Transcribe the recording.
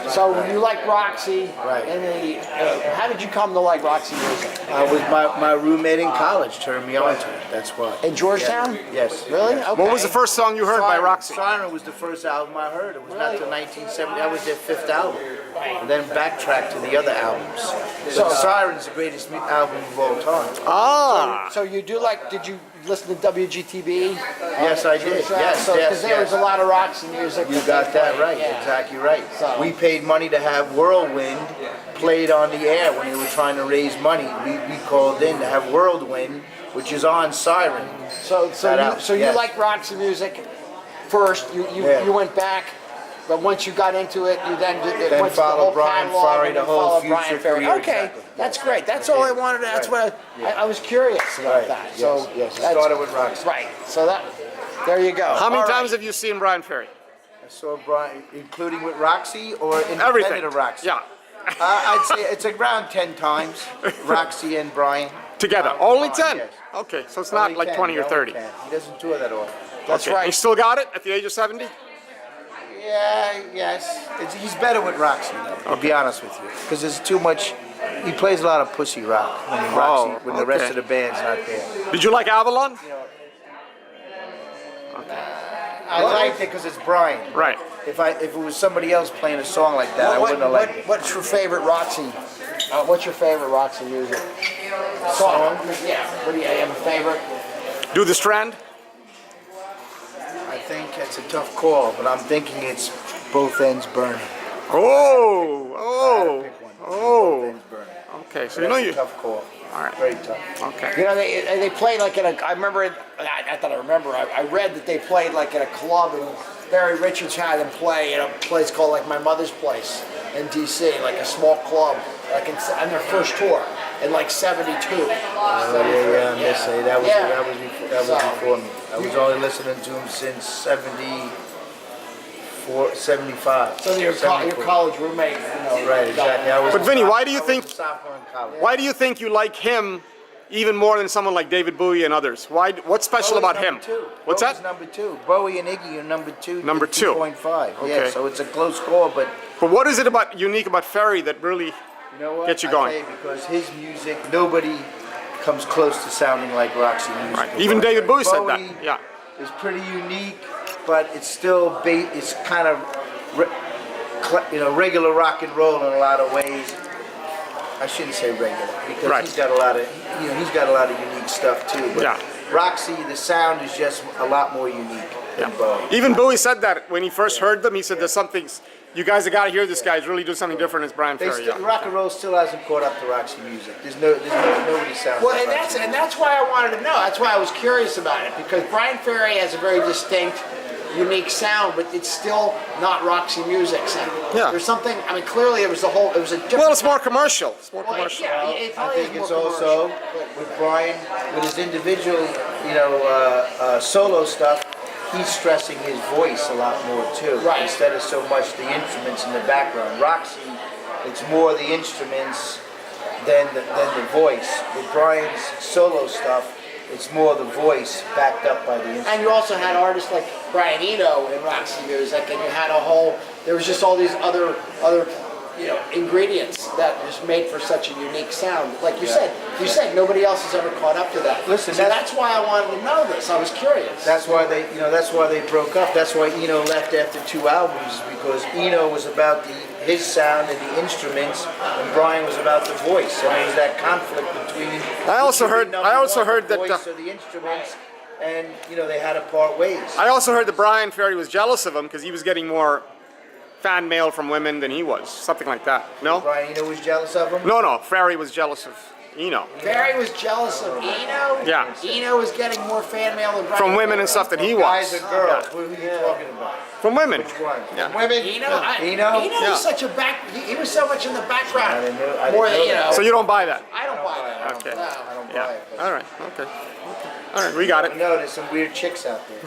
So you like Roxy, Right. and how did you come to like Roxy music? Was my roommate in college turned me on to it. That's why. In Georgetown? Yes. Really? Yes. Okay. What was the first song you heard by Roxy? Siren was the first album I heard. It was not Really? till 1970. That was their fifth album. And then backtracked to the other albums. So- But Siren's the greatest album of all time. Ah. So you do like? Did you listen to WGTB? Yes, I did. Yes, So, yes, there yes. was a lot of Roxy music. You got that right. Yeah. Exactly right. So- We paid money to have Whirlwind played on the air when they were trying to raise money. We called in to have Whirlwind, which is on Siren. So you Yes. like Roxy music first. Yeah. You went back, but once you got into it, you then went to the followed whole Bryan catalog Ferry, and the then whole followed future Bryan Ferry. career, Okay, exactly. that's great. That's all I wanted. That's what I was curious about Right. that. Yes, So yes. It that's- started with Roxy. Right. So that there you go. How many All times right. have you seen Bryan Ferry? I saw Bryan, including with Roxy or independent Everything. of Roxy? Yeah. I'd say it's around 10 times, Roxy and Bryan. Together. Only 10? Yes. Okay, so it's not Only like 10, 20 or only 30. 10. He doesn't tour that often. That's Okay. right. You still got it at the age of 70? Yeah, yes. He's better with Roxy, though, to be honest with you. Because there's too much, he plays a lot of pussy rock when the rest okay. of the band's not there. Did you like Avalon? I liked it because it's Bryan. Right. If it was somebody else playing a song like that, I wouldn't have liked it. What's your favorite Roxy? What's your favorite Roxy music? Song? Yeah. What do you have a favorite? Do the Strand? I think it's a tough call, but I'm thinking it's Both Ends Burning. Oh, oh, Pick one. Both oh. Ends Burning. Okay, so That's you know a you. tough call. All right. Very tough. Okay. You know, they played like in a. I remember. I thought I remember. I read that they played like in a club, and Barry Richards had them play in a place called like My Mother's Place in D.C., like a small club, like on their first tour in like '72. Yeah, that was before me. I was only listening to him since 75. So your 74. college roommate, you know. Right, exactly. I was But Vinnie, why do you I was think- a sophomore in college. Why do you think you like him even more than someone like David Bowie and others? Why? What's special Bowie's about him? number two. What's Bowie's that? number 2. Bowie and Iggy are number 2. Number 2. 2.5. Okay. Yeah, so it's a close call, but But what is it about unique about Ferry that really? you know what? Get you I going. tell you, because his music, nobody comes close to sounding like Roxy music. Right. Even David Bowie said that. Bowie Yeah. is pretty unique, but it's still it's kind of regular rock and roll in a lot of ways. I shouldn't say regular because Right. he's got a lot of unique stuff too. But Yeah. Roxy, the sound is just a lot more unique than Bowie. Even Bowie said that when he first heard them. He said, "There's something. You guys have got to hear this guy. He's really doing something different." As Bryan Ferry. Yeah. Rock and roll still hasn't caught up to Roxy music. Nobody sounds Well, like and Roxy. that's why I wanted to know. That's why I was curious about it, because Bryan Ferry has a very distinct, unique sound, but it's still not Roxy music sound. Yeah. There's something. I mean, clearly it was a different. Well, it's more commercial. It's more Well, commercial. yeah, it I probably think is it's more also commercial. with Bryan, with his individual, solo stuff. He's stressing his voice a lot more too, Right. instead of so much the instruments in the background. Roxy, it's more the instruments than the voice. With Bryan's solo stuff, it's more the voice backed up by the instruments. And you also had artists like Brian Eno in Roxy music, and you had a whole. There was just all these other ingredients that just made for such a unique sound. Like you said, nobody else has ever caught up to that. Listen, so that's why I wanted to know this. I was curious. That's why they broke up. That's why Eno left after 2 albums, because Eno was about his sound and the instruments, and Bryan was about the voice. And there was that conflict between. I also heard the that. voice or the instruments, and they had to part ways. I also heard that Bryan Ferry was jealous of him because he was getting more fan mail from women than he was. Something like that. No? Bryan Eno was jealous of him. No. Ferry was jealous of Eno. Barry was jealous of Eno. Yeah. Eno was getting more fan mail than Brian From women and stuff than he Guys was. or girls? Who are you talking about? From women. Which one? Yeah. Women. Eno, Eno. Yeah. was such a he was so much in the background. I didn't know More than that. So you don't buy that? I don't buy that. Okay. No. I don't buy Yeah. it. All right. Okay. All right. We got it. No, there's some weird chicks out there.